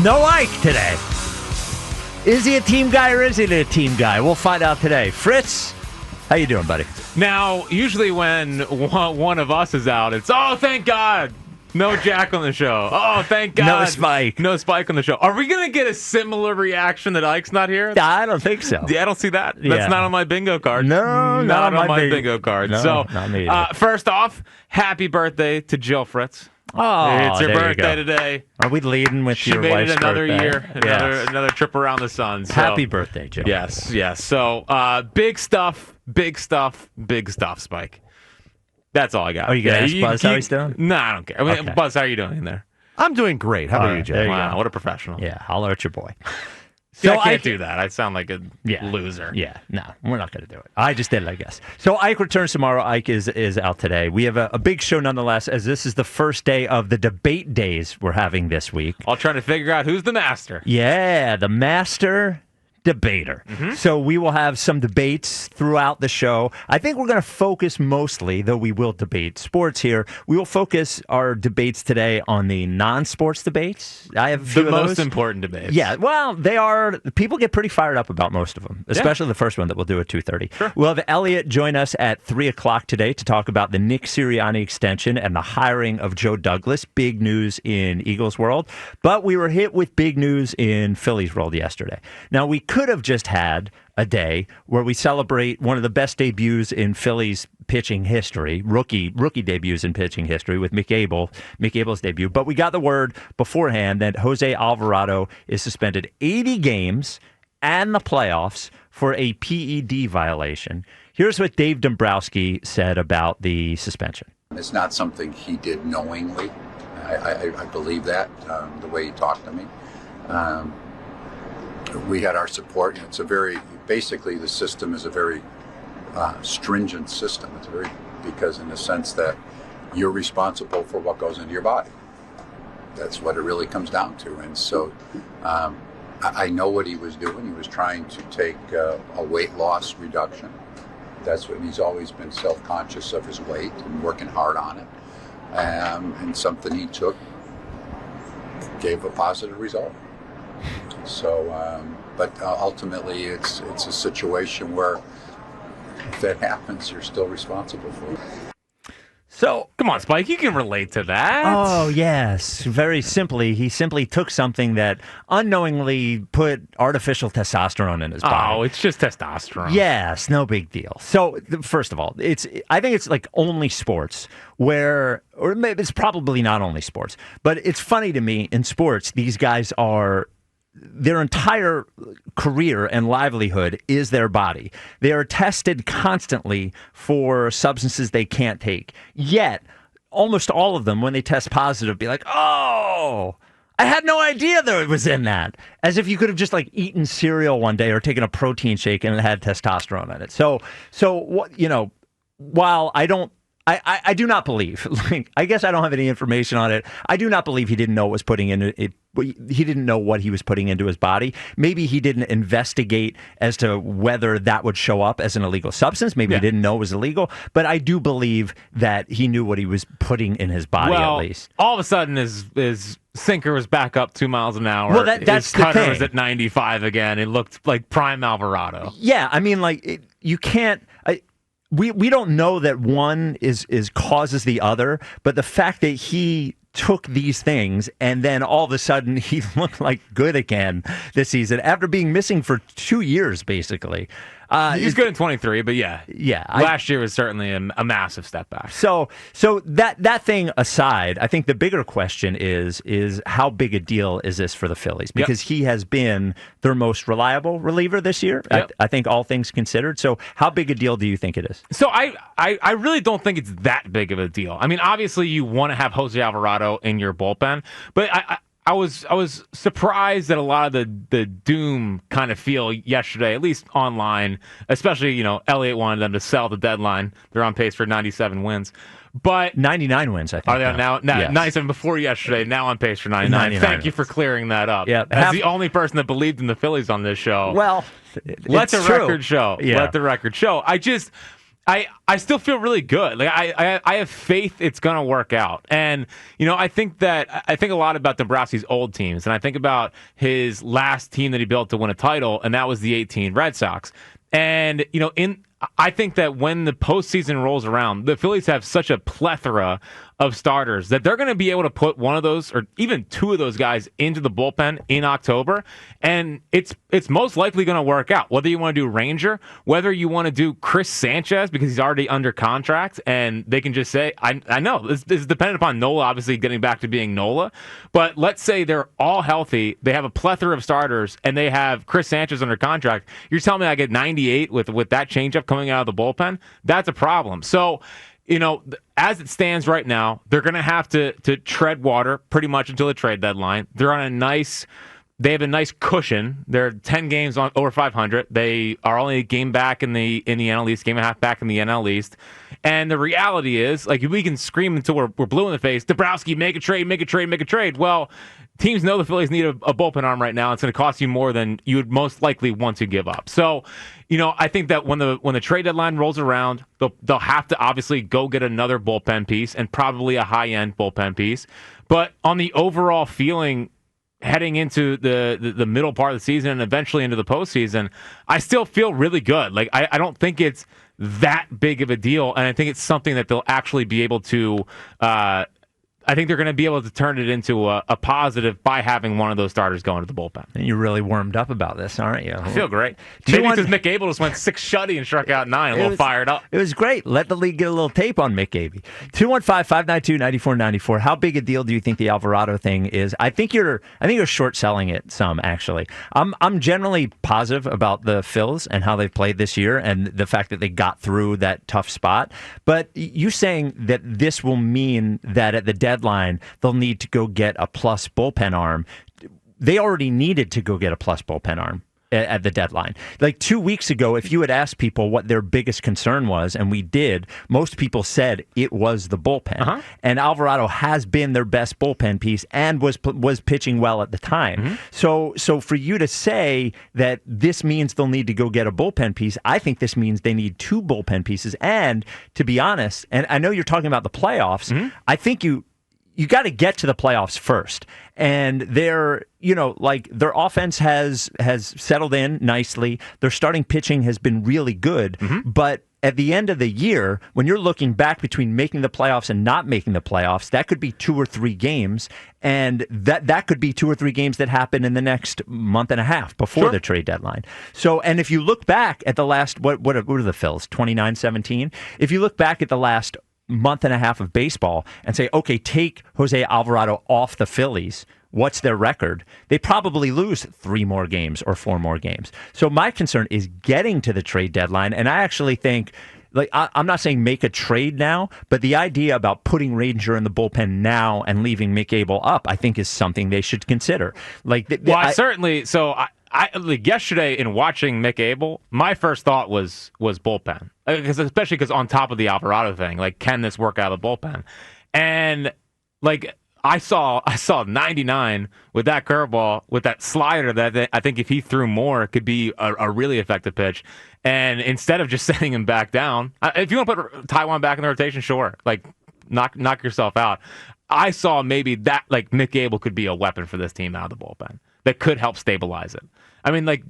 No Ike today. Is he a team guy or is he a team guy? We'll find out today. Fritz, how you doing, buddy? Now, usually when one of us is out, it's, oh, thank God. No Jack on the show. Oh, thank God. No Spike. No Spike on the show. Are we going to get a similar reaction that Ike's not here? I don't think so. Yeah, I don't see that. That's not on my bingo card. No, not on my bingo card. No, so, not me first off, happy birthday to Jill Fritz. Oh, it's her there birthday you go. today. Are we leading with She your made wife's it another birthday? year, Yes. another trip around the sun. So. Happy birthday, Jill. Yes. So, big stuff, Spike. That's all I got. Oh, you gonna ask Buzz how he's doing? No, I don't care. I mean, Okay. Buzz, how are you doing in there? I'm doing great. How about you, Jay? there you Wow, go. what a professional. Yeah, holler at your boy. So I can't do that. I sound like a Yeah. loser. Yeah, no, we're not going to do it. I just did it, I guess. So Ike returns tomorrow. Ike is out today. We have a big show nonetheless, as this is the first day of the debate days we're having this week. I'll try to figure out who's the master. Yeah, the master debater. So we will have some debates throughout the show. I think we're going to focus mostly, though we will debate sports here, we will focus our debates today on the non-sports debates. I have a few The of most those. important debates. Yeah, well, they are. People get pretty fired up about most of them, especially the first one that we'll do at 2:30. Sure. We'll have Elliot join us at 3 o'clock today to talk about the Nick Sirianni extension and the hiring of Joe Douglas. Big news in Eagles world. But we were hit with big news in Phillies world yesterday. Now, we could have just had a day where we celebrate one of the best debuts in Phillies pitching history, rookie debuts in pitching history with Mick Abel's debut. But we got the word beforehand that Jose Alvarado is suspended 80 games and the playoffs for a PED violation. Here's what Dave Dombrowski said about the suspension. It's not something he did knowingly. I believe that, the way he talked to me. We had our support. It's basically the system is a very stringent system. It's because in the sense that you're responsible for what goes into your body. That's what it really comes down to. And so I know what he was doing. He was trying to take a weight loss reduction. That's what he's always been self-conscious of his weight and working hard on it. And something he took gave a positive result. So, but ultimately, it's a situation where if that happens, you're still responsible for it. So, Come on, Spike. You can relate to that. oh, yes. Very simply, he simply took something that unknowingly put artificial testosterone in his body. Oh, it's just testosterone. Yes, no big deal. So, first of all, I think it's like only sports or maybe it's probably not only sports, but it's funny to me in sports, these guys their entire career and livelihood is their body. They are tested constantly for substances they can't take. Yet, almost all of them, when they test positive, be like, oh, I had no idea that it was in that. As if you could have just like eaten cereal one day or taken a protein shake and it had testosterone in it. So what, while I do not believe, I guess I don't have any information on it. I do not believe he didn't know what was putting in it. He didn't know what he was putting into his body. Maybe he didn't investigate as to whether that would show up as an illegal substance. Maybe he didn't know it was illegal. But I do believe that he knew what he was putting in his body at least. All of a sudden, his sinker was back up 2 miles an hour. Well, that's his the cutter thing. was at 95 again. It looked like prime Alvarado. Yeah, I mean, you can't. We don't know that one is causes the other, but the fact that he took these things and then all of a sudden he looked like good again this season after being missing for 2 years, basically. He's good in 23, but yeah. Last year was certainly a massive step back. So that thing aside, I think the bigger question is how big a deal is this for the Phillies? Because he has been their most reliable reliever this year, I think, all things considered. So how big a deal do you think it is? So I really don't think it's that big of a deal. I mean, obviously you want to have Jose Alvarado in your bullpen, but I was surprised that a lot of the doom kind of feel yesterday, at least online, especially, Elliott wanted them to sell the deadline. They're on pace for 97 wins. But 99 wins, I think. Are they now? Yes. 97 before yesterday, now on pace for 99. Thank you for clearing that up. Yeah, As the only person that believed in the Phillies on this show. Well, let the record show. Yeah. Let the record show. I still feel really good. Like I have faith it's gonna work out. And I think a lot about Dombrowski's old teams, and I think about his last team that he built to win a title, and that was the 18 Red Sox. And I think that when the postseason rolls around, the Phillies have such a plethora of starters that they're going to be able to put one of those or even two of those guys into the bullpen in October, and it's most likely going to work out. Whether you want to do Ranger, whether you want to do Chris Sanchez because he's already under contract, and they can just say, I know this is dependent upon Nola obviously getting back to being Nola, but let's say they're all healthy, they have a plethora of starters, and they have Chris Sanchez under contract. You're telling me I get 98 with that changeup coming out of the bullpen? That's a problem. So, as it stands right now, they're going to have to tread water pretty much until the trade deadline. They're on they have a nice cushion. They're 10 games on over 500. They are only a game back in the NL East, game and a half back in the NL East. And the reality is, like, we can scream until we're blue in the face, Dombrowski, make a trade, make a trade, make a trade. Well, teams know the Phillies need a bullpen arm right now. It's going to cost you more than you would most likely want to give up. So, I think that when the trade deadline rolls around, they'll have to obviously go get another bullpen piece and probably a high-end bullpen piece. But on the overall feeling heading into the middle part of the season and eventually into the postseason, I still feel really good. Like, I don't think it's that big of a deal, and I think it's something that they'll actually be able to I think they're going to be able to turn it into a positive by having one of those starters go into the bullpen. And you're really warmed up about this, aren't you? I feel great. Maybe because Mick Abel just went 6 shutty and struck out 9, a little fired up. It was great. Let the league get a little tape on Mick Abel. 215-592-9494. How big a deal do you think the Alvarado thing is? I think you're short selling it some, actually. I'm generally positive about the Phils and how they've played this year and the fact that they got through that tough spot. But you saying that this will mean that at the deadline they'll need to go get a plus bullpen arm. They already needed to go get a plus bullpen arm at the deadline. Like 2 weeks ago, if you had asked people what their biggest concern was, and we did, most people said it was the bullpen. Uh-huh. And Alvarado has been their best bullpen piece and was pitching well at the time. Mm-hmm. So for you to say that this means they'll need to go get a bullpen piece, I think this means they need 2 bullpen pieces. And to be honest, and I know you're talking about the playoffs, mm-hmm. I think you got to get to the playoffs first. And their offense has settled in nicely. Their starting pitching has been really good. Mm-hmm. But at the end of the year, when you're looking back between making the playoffs and not making the playoffs, that could be 2 or 3 games. And that could be 2 or 3 games that happen in the next month and a half before the trade deadline. So, and if you look back at the last, what are the Phils, 29-17? If you look back at the last month and a half of baseball and say, okay, take Jose Alvarado off the Phillies, what's their record? They probably lose 3 more games or 4 more games. So my concern is getting to the trade deadline, and I actually think, like, I'm not saying make a trade now, but the idea about putting Ranger in the bullpen now and leaving Mick Abel up, I think is something they should consider. Like, like yesterday in watching Mick Abel, my first thought was bullpen, especially because on top of the Alvarado thing, like, can this work out of the bullpen? And like I saw 99 with that curveball, with that slider that I think if he threw more, it could be a really effective pitch. And instead of just sending him back down, if you want to put Taiwan back in the rotation, sure, like knock yourself out. I saw maybe that, like, Mick Abel could be a weapon for this team out of the bullpen that could help stabilize it. I mean, like,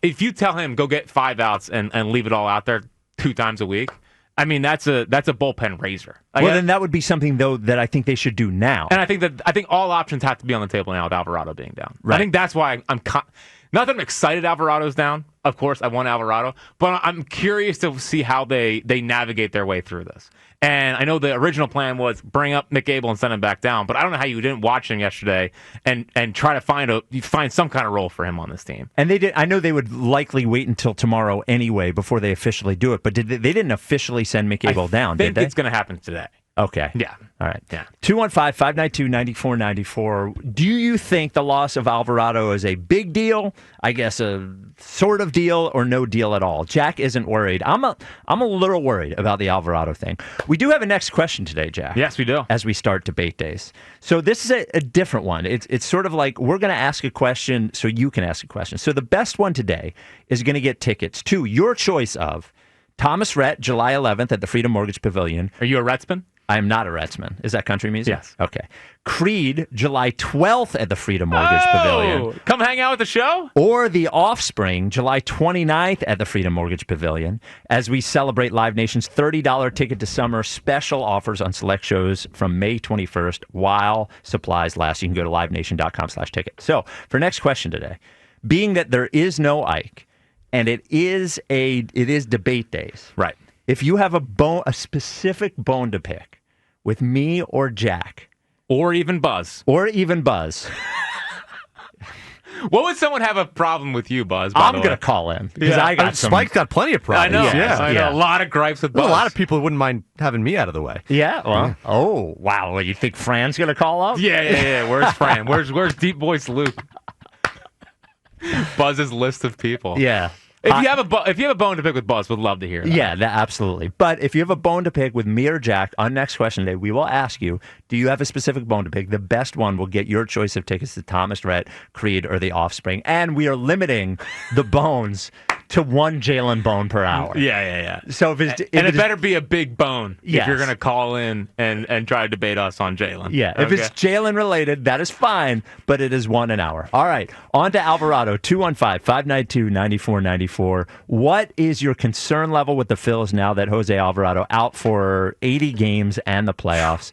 if you tell him go get 5 outs and leave it all out there 2 times a week, I mean, that's a bullpen raiser. Like, well, then that would be something, though, that I think they should do now. And I think all options have to be on the table now with Alvarado being down. Right. I think that's why not that I'm excited Alvarado's down. Of course, I want Alvarado, but I'm curious to see how they navigate their way through this. And I know the original plan was bring up Mick Abel and send him back down, but I don't know how you didn't watch him yesterday and try to find some kind of role for him on this team. And they did. I know they would likely wait until tomorrow anyway before they officially do it, but they didn't officially send Mick Abel down, did they? I think it's going to happen today. Okay. Yeah. All right. Yeah. 215-592-9494. Do you think the loss of Alvarado is a big deal? I guess a sort of deal, or no deal at all? Jack isn't worried. I'm a little worried about the Alvarado thing. We do have a next question today, Jack. Yes, we do. As we start debate days. So this is a different one. It's sort of like we're going to ask a question so you can ask a question. So the best one today is going to get tickets to your choice of Thomas Rhett, July 11th at the Freedom Mortgage Pavilion. Are you a Retsman? I am not a Retsman. Is that country music? Yes. Okay. Creed, July 12th at the Freedom Mortgage Pavilion. Come hang out with the show? Or The Offspring, July 29th at the Freedom Mortgage Pavilion, as we celebrate Live Nation's $30 ticket to summer special offers on select shows from May 21st while supplies last. You can go to livenation.com/ticket. So for next question today, being that there is no Ike and it is debate days. Right. If you have a specific bone to pick with me or Jack, Or even Buzz. What would someone have a problem with you, Buzz? I'm going to call in because I got some. Spike's got plenty of problems. I know. Yeah. I know. A lot of gripes with Buzz. Well, a lot of people wouldn't mind having me out of the way. Yeah. Well, oh, wow. Well, you think Fran's going to call up? Yeah. Where's Fran? Where's Deep Voice Luke? Buzz's list of people. Yeah. If you have a bone to pick with Buzz, we'd love to hear that. Yeah, absolutely. But if you have a bone to pick with me or Jack on next question day, we will ask you, do you have a specific bone to pick? The best one will get your choice of tickets to Thomas Rhett, Creed, or The Offspring. And we are limiting the bones to one Jalen bone per hour. Yeah. So if it better be a big bone if Yes. you're going to call in and try to debate us on Jalen. Yeah, if it's Jalen related, that is fine, but it is 1 an hour. All right, on to Alvarado, 215-592-9494. What is your concern level with the Phillies now that Jose Alvarado out for 80 games and the playoffs?